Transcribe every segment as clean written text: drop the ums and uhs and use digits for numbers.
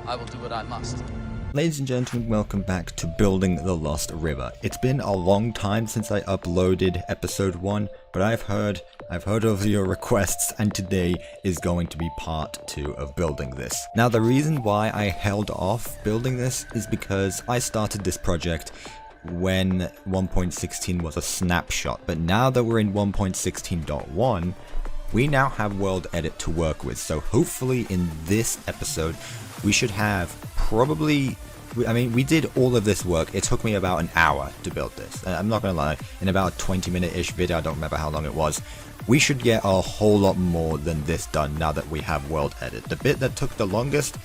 I will do what I must. Ladies and gentlemen, welcome back to Building the Lost River. It's been a long time since I uploaded episode 1, but I've heard of your requests, and today is going to be part 2 of building this. Now, the reason why I held off building this is because I started this project when 1.16 was a snapshot, but now that we're in 1.16.1, we now have World Edit to work with. So hopefully in this episode, we should have probably, I mean, we did all of this work. It took me about an hour to build this. I'm not gonna lie, in about a 20-minute-ish video, I don't remember how long it was. We should get a whole lot more than this done now that we have World Edit. The bit that took the longest,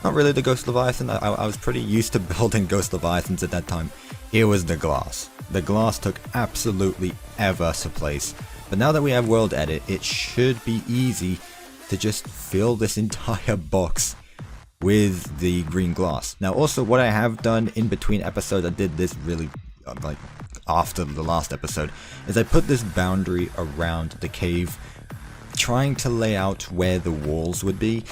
not really the Ghost Leviathan. I was pretty used to building Ghost Leviathans at that time. It was the glass. The glass took absolutely ever to place. But now that we have World Edit, it should be easy to just fill this entire box with the green glass. Now also, what I have done in between episodes, I did this really like after the last episode, is I put this boundary around the cave, trying to lay out where the walls would be.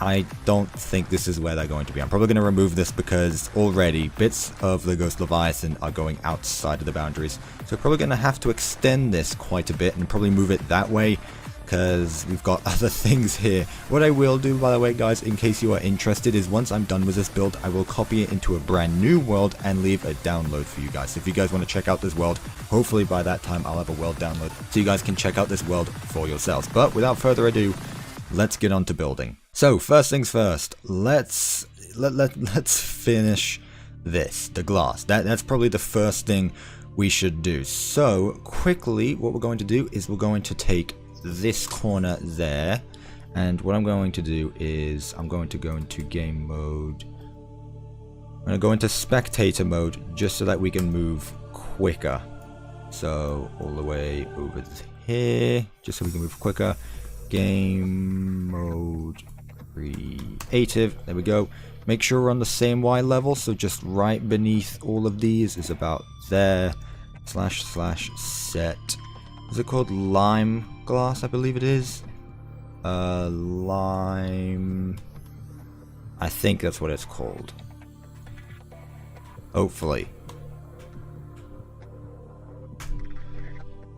I don't think this is where they're going to be. I'm probably going to remove this because already bits of the Ghost Leviathan are going outside of the boundaries. So probably going to have to extend this quite a bit and probably move it that way because we've got other things here. What I will do, by the way, guys, in case you are interested, is once I'm done with this build, I will copy it into a brand new world and leave a download for you guys. If you guys want to check out this world, hopefully by that time I'll have a world download so you guys can check out this world for yourselves. But without further ado, let's get on to building. So first things first, let's finish this, the glass. That's probably the first thing we should do. So quickly, what we're going to do is we're going to take this corner there, and what I'm going to do is I'm going to go into game mode. I'm going to go into spectator mode just so that we can move quicker. So all the way over here, just so we can move quicker. Game mode creative, there we go. Make sure we're on the same Y level, so just right beneath all of these is about there. / set. Is it called lime glass? I believe it is. Lime, I think that's what it's called, hopefully.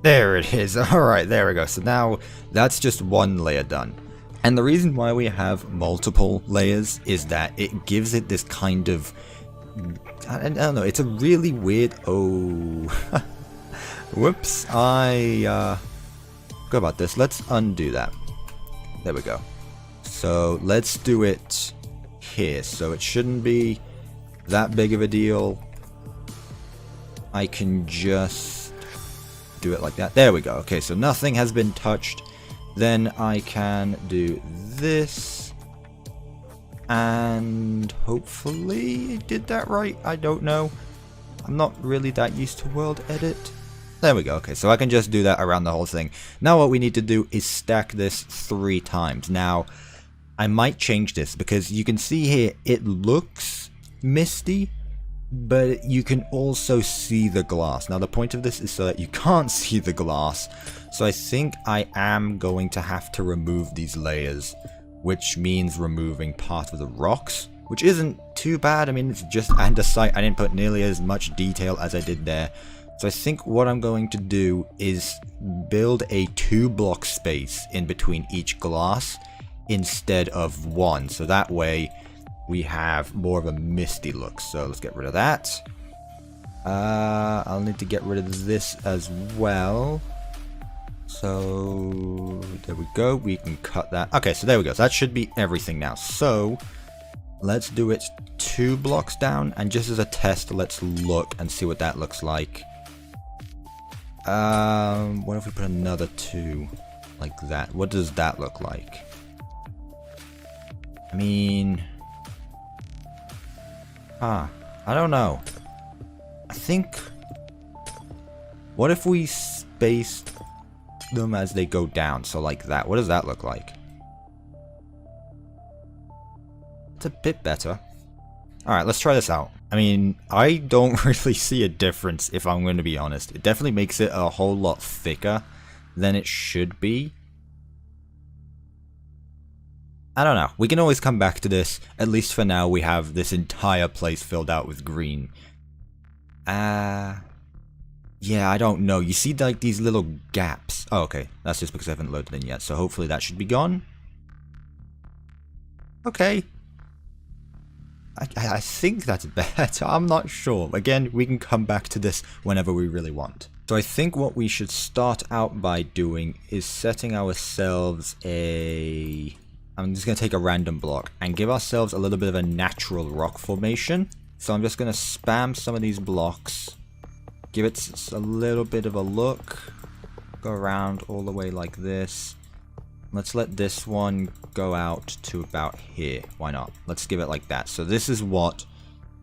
There it is. Alright, there we go. So now that's just one layer done. And the reason why we have multiple layers is that it gives it this kind of, I don't know, it's a really weird, whoops, I forgot about this. Let's undo that. There we go. So let's do it here. So it shouldn't be that big of a deal. I can just do it like that. There we go. Okay, so nothing has been touched. Then I can do this, and hopefully I did that right. I don't know. I'm not really that used to World Edit. There we go. Okay, so I can just do that around the whole thing. Now what we need to do is stack this 3 times. Now, I might change this because you can see here it looks misty, but you can also see the glass. Now the point of this is so that you can't see the glass. So I think I am going to have to remove these layers, which means removing part of the rocks, which isn't too bad. I mean, it's just andesite. I didn't put nearly as much detail as I did there. So I think what I'm going to do is build a 2-block space in between each glass instead of 1. So that way we have more of a misty look. So let's get rid of that. I'll need to get rid of this as well. So there we go. We can cut that. Okay, so there we go. So that should be everything now. So let's do it 2 blocks down, and just as a test, let's look and see what that looks like. What if we put another 2 like that? What does that look like? I mean, I don't know. I think, what if we spaced them as they go down? So like that. What does that look like? It's a bit better. Alright, let's try this out. I mean, I don't really see a difference, if I'm going to be honest. It definitely makes it a whole lot thicker than it should be. I don't know. We can always come back to this. At least for now, we have this entire place filled out with green. Yeah, I don't know. You see like these little gaps. Oh, okay. That's just because I haven't loaded in yet. So hopefully that should be gone. Okay. I think that's better. I'm not sure. Again, we can come back to this whenever we really want. So I think what we should start out by doing is setting ourselves a... I'm just going to take a random block and give ourselves a little bit of a natural rock formation. So I'm just going to spam some of these blocks. Give it a little bit of a look. Go around all the way like this. Let's let this one go out to about here. Why not? Let's give it like that. So this is what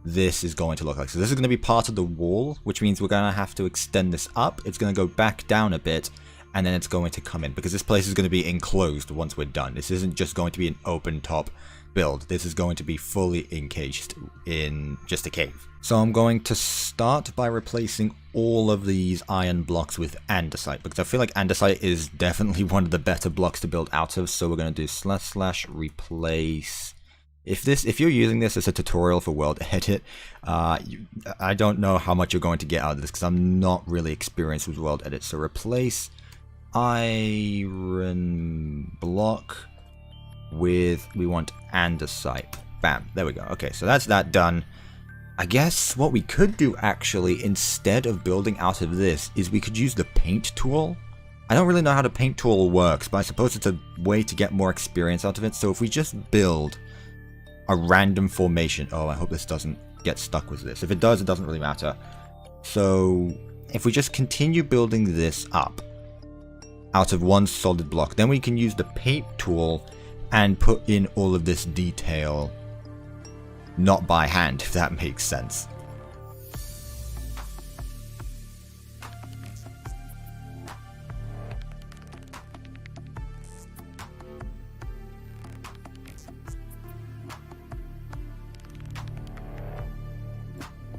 this is going to look like. So this is going to be part of the wall, which means we're going to have to extend this up. It's going to go back down a bit, and then it's going to come in, because this place is going to be enclosed once we're done. This isn't just going to be an open top build. This is going to be fully encased in just a cave. So I'm going to start by replacing all of these iron blocks with andesite, because I feel like andesite is definitely one of the better blocks to build out of. So we're going to do / replace. If you're using this as a tutorial for world edit, I don't know how much you're going to get out of this, because I'm not really experienced with world edit. So replace iron block with, we want andesite. Bam, there we go. Okay, so that's that done. I guess what we could do actually, instead of building out of this, is we could use the paint tool. I don't really know how the paint tool works, but I suppose it's a way to get more experience out of it. So if we just build a random formation. Oh, I hope this doesn't get stuck with this. If it does, it doesn't really matter. So if we just continue building this up out of one solid block, then we can use the paint tool and put in all of this detail, not by hand, if that makes sense.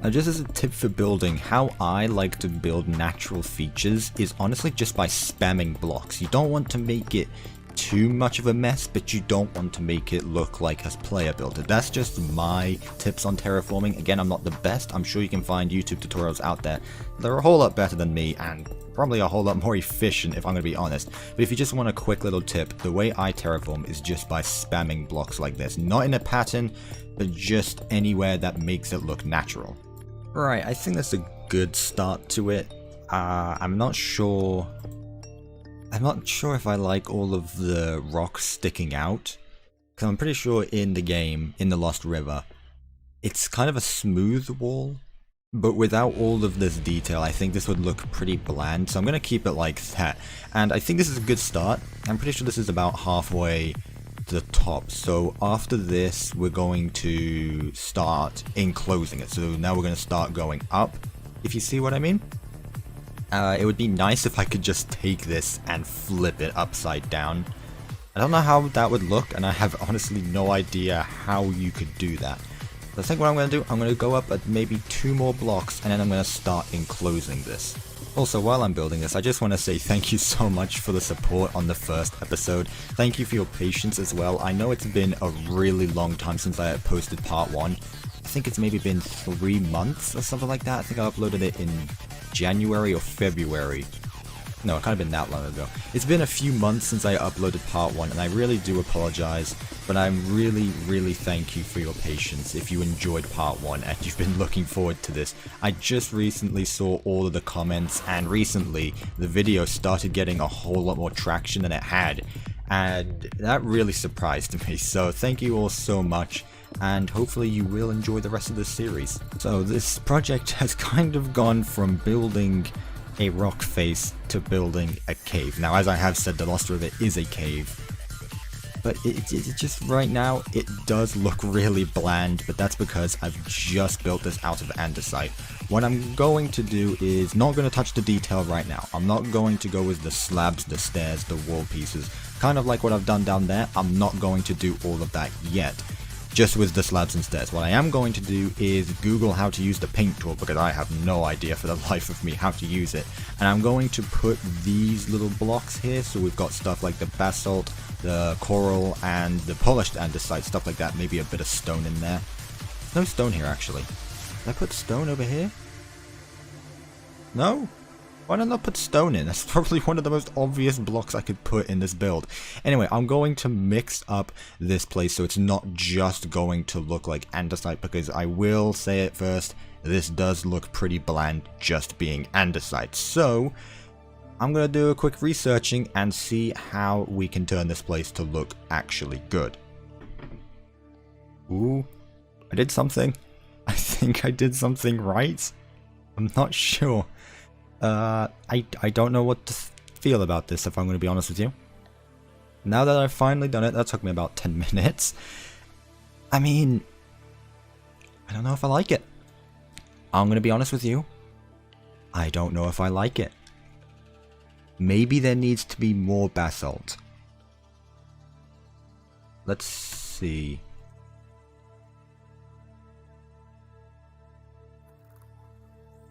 Now, just as a tip for building, how I like to build natural features is honestly just by spamming blocks. You don't want to make it too much of a mess, but you don't want to make it look like a player built it. That's just my tips on terraforming. Again, I'm not the best. I'm sure you can find YouTube tutorials out there that are a whole lot better than me, and probably a whole lot more efficient, if I'm going to be honest. But if you just want a quick little tip, the way I terraform is just by spamming blocks like this. Not in a pattern, but just anywhere that makes it look natural. Right, I think that's a good start to it. I'm not sure if I like all of the rocks sticking out, because I'm pretty sure in the game, in the Lost River, it's kind of a smooth wall, but without all of this detail, I think this would look pretty bland, so I'm going to keep it like that. And I think this is a good start. I'm pretty sure this is about halfway to the top, so after this we're going to start enclosing it. So now we're going to start going up, if you see what I mean. It would be nice if I could just take this and flip it upside down. I don't know how that would look, and I have honestly no idea how you could do that. But I think what I'm going to do, I'm going to go up at maybe 2 more blocks, and then I'm going to start enclosing this. Also, while I'm building this, I just want to say thank you so much for the support on the first episode. Thank you for your patience as well. I know it's been a really long time since I posted part 1. I think it's maybe been 3 months or something like that. I think I uploaded it in January or February. No, it can't have been that long ago. It's been a few months since I uploaded part 1, and I really do apologize, but I'm really thank you for your patience if you enjoyed part 1 and you've been looking forward to this. I just recently saw all of the comments, and recently the video started getting a whole lot more traction than it had, and that really surprised me. So thank you all so much, and hopefully you will enjoy the rest of the series. So this project has kind of gone from building a rock face to building a cave. Now, as I have said, the Lost River is a cave, but it just right now it does look really bland, but that's because I've just built this out of andesite. What I'm going to do is not going to touch the detail right now. I'm not going to go with the slabs, the stairs, the wall pieces, kind of like what I've done down there. I'm not going to do all of that yet, just with the slabs and stairs. What I am going to do is Google how to use the paint tool, because I have no idea for the life of me how to use it. And I'm going to put these little blocks here, so we've got stuff like the basalt, the coral and the polished andesite, stuff like that. Maybe a bit of stone in there. There's no stone here, actually. Did I put stone over here? No? Why did I not put stone in? That's probably one of the most obvious blocks I could put in this build. Anyway, I'm going to mix up this place so it's not just going to look like andesite, because I will say it first, this does look pretty bland just being andesite. So I'm going to do a quick researching and see how we can turn this place to look actually good. Ooh, I did something. I think I did something right. I'm not sure. I don't know what to feel about this, if I'm going to be honest with you. Now that I've finally done it, that took me about 10 minutes. I mean, I don't know if I like it. I'm going to be honest with you. I don't know if I like it. Maybe there needs to be more basalt. Let's see.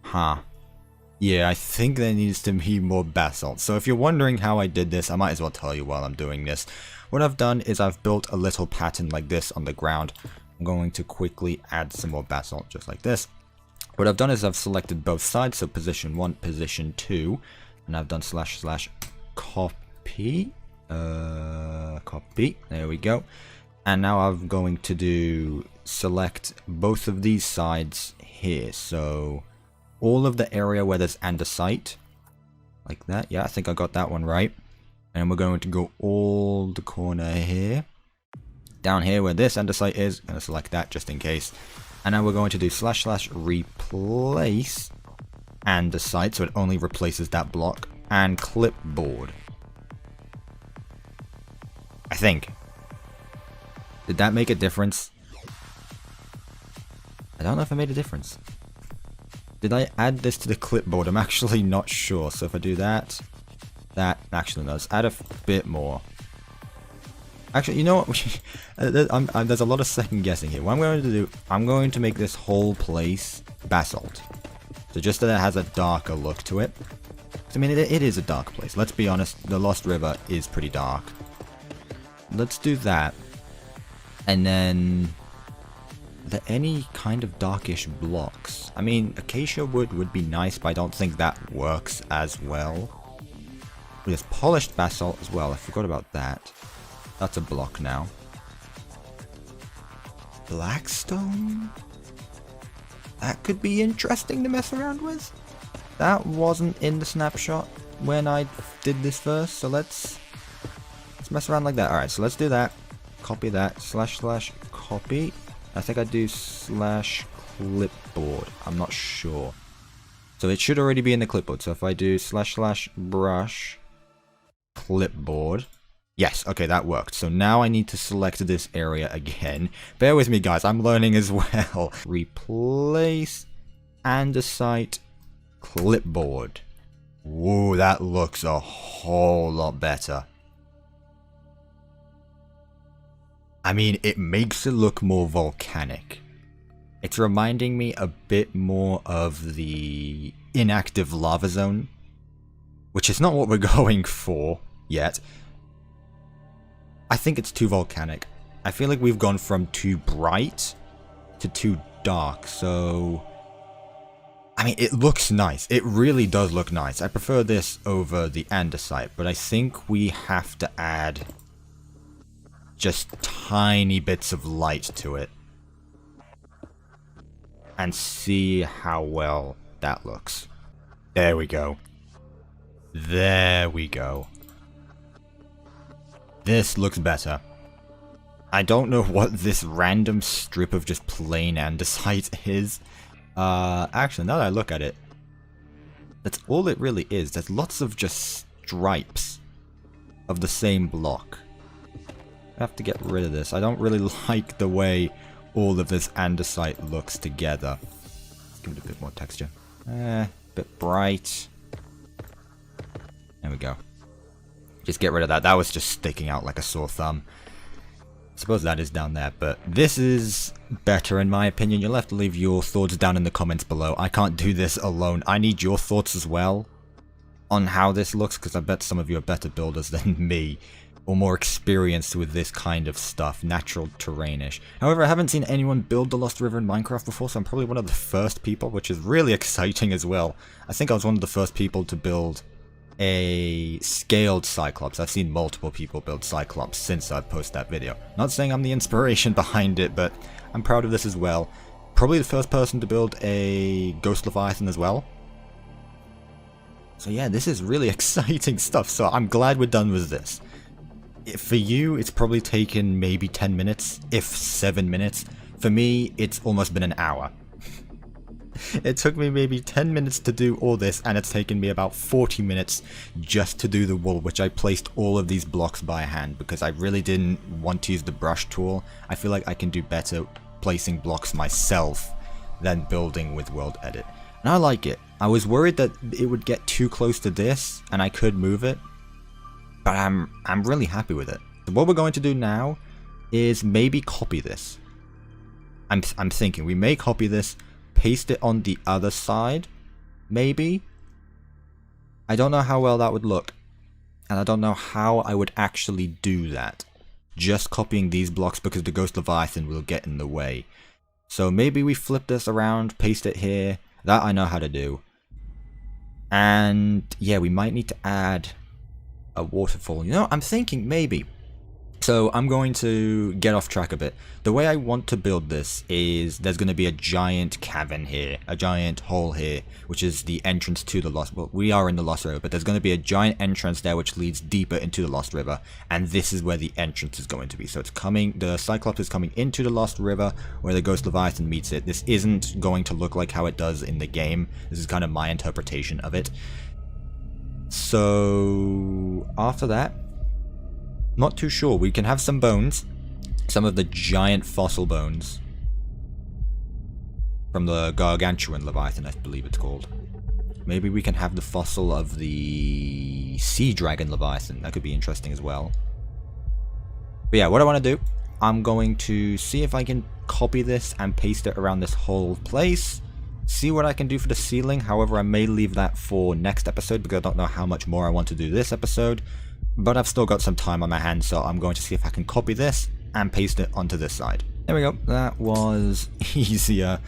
Huh. Yeah, I think there needs to be more basalt. So if you're wondering how I did this, I might as well tell you while I'm doing this. What I've done is I've built a little pattern like this on the ground. I'm going to quickly add some more basalt just like this. What I've done is I've selected both sides, so position 1, position 2, and I've done / copy. Copy. There we go. And now I'm going to select both of these sides here. So all of the area where there's andesite, like that. Yeah, I think I got that one right. And we're going to go all the corner here. Down here where this andesite is, I'm going to select that just in case. And now we're going to do / replace andesite, so it only replaces that block, and clipboard. I think. Did that make a difference? I don't know if it made a difference. Did I add this to the clipboard? I'm actually not sure. So if I do that, actually no, let's add a bit more. Actually, you know what? There's a lot of second guessing here. What I'm going to do, I'm going to make this whole place basalt. So just that it has a darker look to it. I mean, it is a dark place. Let's be honest, the Lost River is pretty dark. Let's do that. And then, are there any kind of darkish blocks? I mean, acacia wood would be nice, but I don't think that works as well. There's polished basalt as well. I forgot about that. That's a block now. Blackstone? That could be interesting to mess around with. That wasn't in the snapshot when I did this first, so let's mess around like that. Alright, so let's do that. Copy that. / copy. I think I do / clipboard. I'm not sure. So it should already be in the clipboard. So if I do / brush clipboard. Yes, okay, that worked. So now I need to select this area again. Bear with me, guys. I'm learning as well. Replace andesite clipboard. Whoa, that looks a whole lot better. I mean, it makes it look more volcanic. It's reminding me a bit more of the inactive lava zone, which is not what we're going for yet. I think it's too volcanic. I feel like we've gone from too bright to too dark, so I mean, it looks nice. It really does look nice. I prefer this over the andesite, but I think we have to add just tiny bits of light to it and see how well that looks. There we go. There we go. This looks better. I don't know what this random strip of just plain andesite is. Actually, now that I look at it, that's all it really is. There's lots of just stripes of the same block. I have to get rid of this. I don't really like the way all of this andesite looks together. Let's give it a bit more texture. Bit bright. There we go. Just get rid of that. That was just sticking out like a sore thumb. I suppose that is down there, but this is better in my opinion. You'll have to leave your thoughts down in the comments below. I can't do this alone. I need your thoughts as well on how this looks, because I bet some of you are better builders than me. or more experienced with this kind of stuff, natural terrainish. However, I haven't seen anyone build the Lost River in Minecraft before, so I'm probably one of the first people, which is really exciting as well. I think I was one of the first people to build a scaled Cyclops. I've seen multiple people build Cyclops since I've posted that video. Not saying I'm the inspiration behind it, but I'm proud of this as well. Probably the first person to build a Ghost Leviathan as well. So yeah, this is really exciting stuff, so I'm glad we're done with this. For you, it's probably taken maybe 10 minutes, if 7 minutes. For me, it's almost been an hour. It took me maybe 10 minutes to do all this, and it's taken me about 40 minutes just to do the wool, which I placed all of these blocks by hand because I really didn't want to use the brush tool. I feel like I can do better placing blocks myself than building with World Edit. And I like it. I was worried that it would get too close to this and I could move it, but I'm really happy with it. So what we're going to do now is maybe copy this. I'm thinking we may copy this, paste it on the other side, maybe. I don't know how well that would look, and I don't know how I would actually do that. Just copying these blocks because the Ghost Leviathan will get in the way. So maybe we flip this around, paste it here. That I know how to do. And yeah, we might need to add a waterfall. You know, I'm thinking maybe. So I'm going to get off track a bit. The way I want to build this is there's going to be a giant cavern here, a giant hole here, which is the entrance to the Lost. Well, we are in the Lost River, but there's going to be a giant entrance there which leads deeper into the Lost River, and this is where the entrance is going to be. So it's coming, the Cyclops is coming into the Lost River where the Ghost Leviathan meets it. This isn't going to look like how it does in the game. This is kind of my interpretation of it. So after that, not too sure. We can have some bones. Some of the giant fossil bones. From the Gargantuan Leviathan, I believe it's called. Maybe we can have the fossil of the Sea Dragon Leviathan. That could be interesting as well. But yeah, what I want to do, I'm going to see if I can copy this and paste it around this whole place. See what I can do for the ceiling. However, I may leave that for next episode because I don't know how much more I want to do this episode. But I've still got some time on my hands, so I'm going to see if I can copy this and paste it onto this side. There we go. That was easier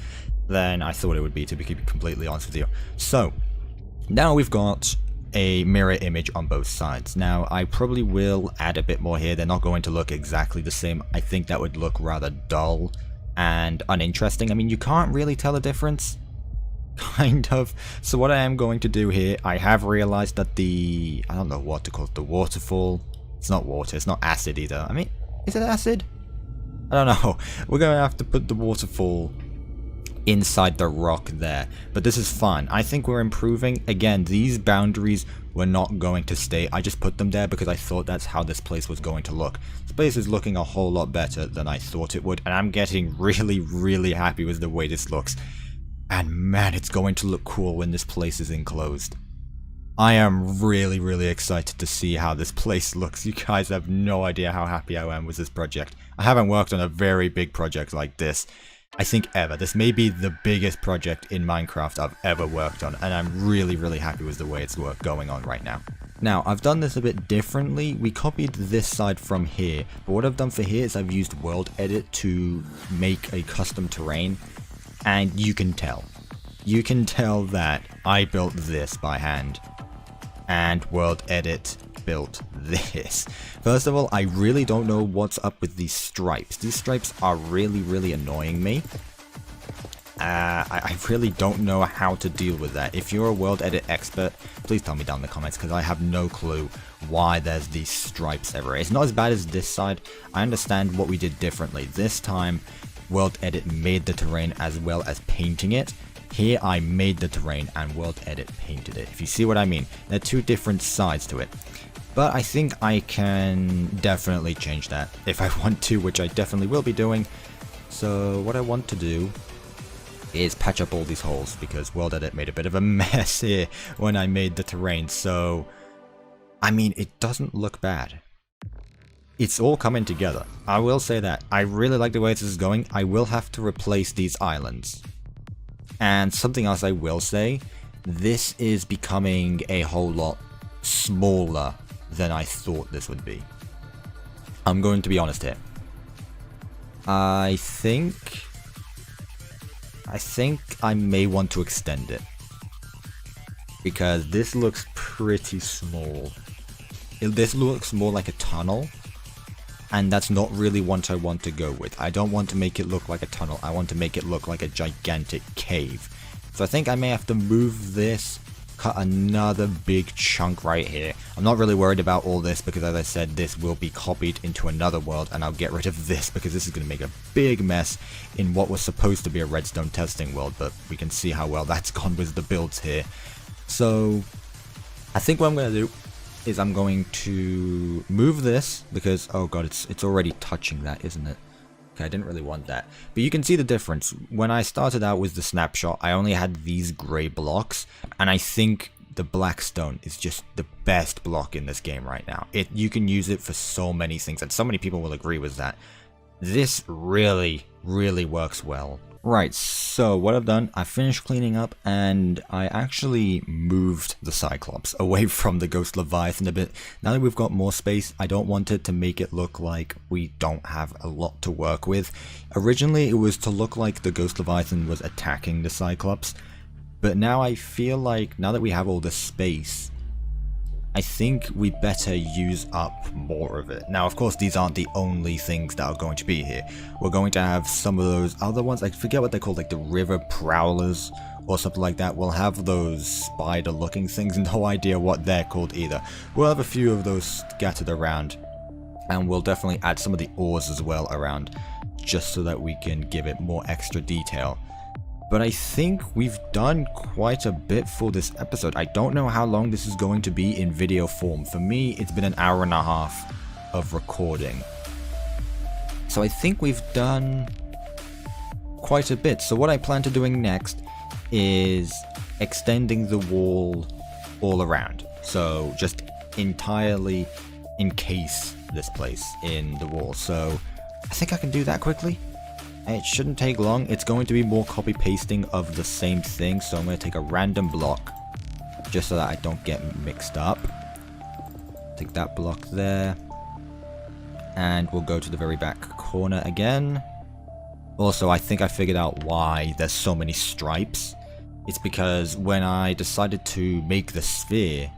than I thought it would be, to be completely honest with you. So, now we've got a mirror image on both sides. Now, I probably will add a bit more here. They're not going to look exactly the same. I think that would look rather dull and uninteresting. I mean, you can't really tell a difference. Kind of. So what I am going to do here, I have realized that the, I don't know what to call it, the waterfall, it's not water, it's not acid either. I mean, is it acid? I don't know. We're going to have to put the waterfall inside the rock there, but this is fun. I think we're improving. Again, these boundaries were not going to stay. I just put them there because I thought that's how this place was going to look. This place is looking a whole lot better than I thought it would, and I'm getting really happy with the way this looks. And man, it's going to look cool when this place is enclosed. I am really excited to see how this place looks. You guys have no idea how happy I am with this project. I haven't worked on a very big project like this, I think, ever. This may be the biggest project in Minecraft I've ever worked on, and I'm really happy with the way it's going on right now. Now, I've done this a bit differently. We copied this side from here, but what I've done for here is I've used World Edit to make a custom terrain. And you can tell that I built this by hand, and World Edit built this. First of all, I really don't know what's up with these stripes. These stripes are really annoying me. I really don't know how to deal with that. If you're a World Edit expert, please tell me down in the comments, because I have no clue why there's these stripes everywhere. It's not as bad as this side. I understand what we did differently. This time, World Edit made the terrain as well as painting it. Here I made the terrain and World Edit painted it. If you see what I mean, there are two different sides to it. But I think I can definitely change that if I want to, which I definitely will be doing. So what I want to do is patch up all these holes, because World Edit made a bit of a mess here when I made the terrain. So, I mean, it doesn't look bad. It's all coming together. I will say that. I really like the way this is going. I will have to replace these islands. And something else I will say, this is becoming a whole lot smaller than I thought this would be. I'm going to be honest here. I think I may want to extend it, because this looks pretty small. This looks more like a tunnel, and that's not really what I want to go with. I don't want to make it look like a tunnel. I want to make it look like a gigantic cave. So I think I may have to move this, cut another big chunk right here. I'm not really worried about all this because, as I said, this will be copied into another world, and I'll get rid of this because this is going to make a big mess in what was supposed to be a redstone testing world, but we can see how well that's gone with the builds here. So I think what I'm going to do is I'm going to move this because, oh god, it's already touching that, isn't it? Okay, I didn't really want that. But you can see the difference. When I started out with the snapshot, I only had these grey blocks, and I think the black stone is just the best block in this game right now. You can use it for so many things, and so many people will agree with that. This really, really works well. Right, so what I've done, I finished cleaning up, and I actually moved the Cyclops away from the Ghost Leviathan a bit. Now that we've got more space, I don't want it to make it look like we don't have a lot to work with. Originally, it was to look like the Ghost Leviathan was attacking the Cyclops, but now I feel like, now that we have all this space, I think we better use up more of it. Now, of course, these aren't the only things that are going to be here. We're going to have some of those other ones. I forget what they're called, like the river prowlers or something like that. We'll have those spider-looking things. No idea what they're called either. We'll have a few of those scattered around. And we'll definitely add some of the ores as well around, just so that we can give it more extra detail. But I think we've done quite a bit for this episode. I don't know how long this is going to be in video form. For me, it's been an hour and a half of recording. So I think we've done quite a bit. So what I plan to doing next is extending the wall all around. So just entirely encase this place in the wall. So I think I can do that quickly. It shouldn't take long. It's going to be more copy pasting of the same thing, so I'm going to take a random block just so that I don't get mixed up. Take that block there, and we'll go to the very back corner again. Also, I think I figured out why there's so many stripes. It's because when I decided to make the sphere,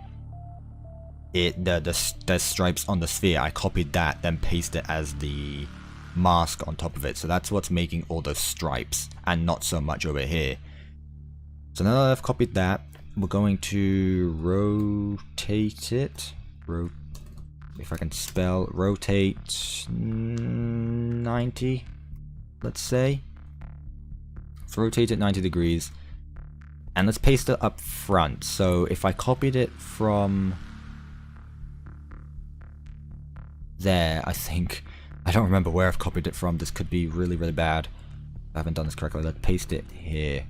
there's stripes on the sphere. I copied that, then pasted it as the mask on top of it, so that's what's making all those stripes, and not so much over here. So now that I've copied that, we're going to rotate it. If I can spell, rotate 90, let's say. Let's rotate it 90 degrees, and let's paste it up front. So if I copied it from there, I don't remember where I've copied it from. This could be really, really bad. I haven't done this correctly. Let's paste it here.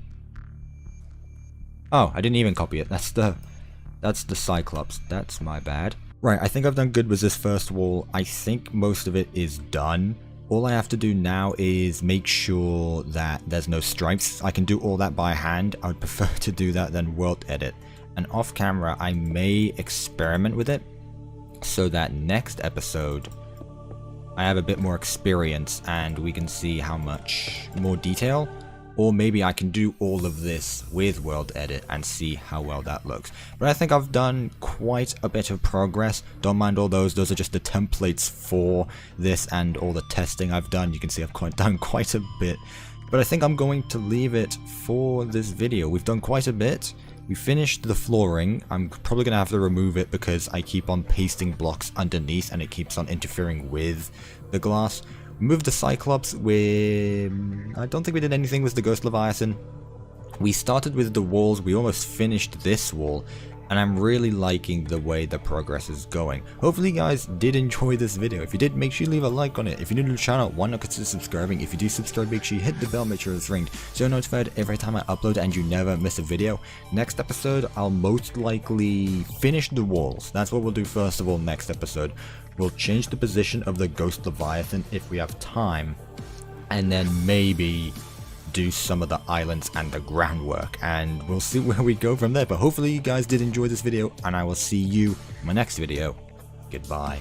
Oh, I didn't even copy it. That's the Cyclops. That's my bad. Right, I think I've done good with this first wall. I think most of it is done. All I have to do now is make sure that there's no stripes. I can do all that by hand. I would prefer to do that than world edit. And off camera, I may experiment with it so that next episode I have a bit more experience and we can see how much more detail, or maybe I can do all of this with world edit and see how well that looks. But I think I've done quite a bit of progress. Don't mind all those are just the templates for this and all the testing I've done. You can see I've done quite a bit, but I think I'm going to leave it for this video. We've done quite a bit. We finished the flooring. I'm probably going to have to remove it because I keep on pasting blocks underneath and it keeps on interfering with the glass. We moved the Cyclops. I don't think we did anything with the Ghost Leviathan. We started with the walls. We almost finished this wall. And I'm really liking the way the progress is going. Hopefully you guys did enjoy this video. If you did, make sure you leave a like on it. If you're new to the channel, why not consider subscribing? If you do subscribe, make sure you hit the bell, make sure it's ringed, so you're notified every time I upload and you never miss a video. Next episode, I'll most likely finish the walls. That's what we'll do first of all next episode. We'll change the position of the Ghost Leviathan if we have time. And then maybe do some of the islands and the groundwork, and we'll see where we go from there. But hopefully you guys did enjoy this video, and I will see you in my next video. Goodbye.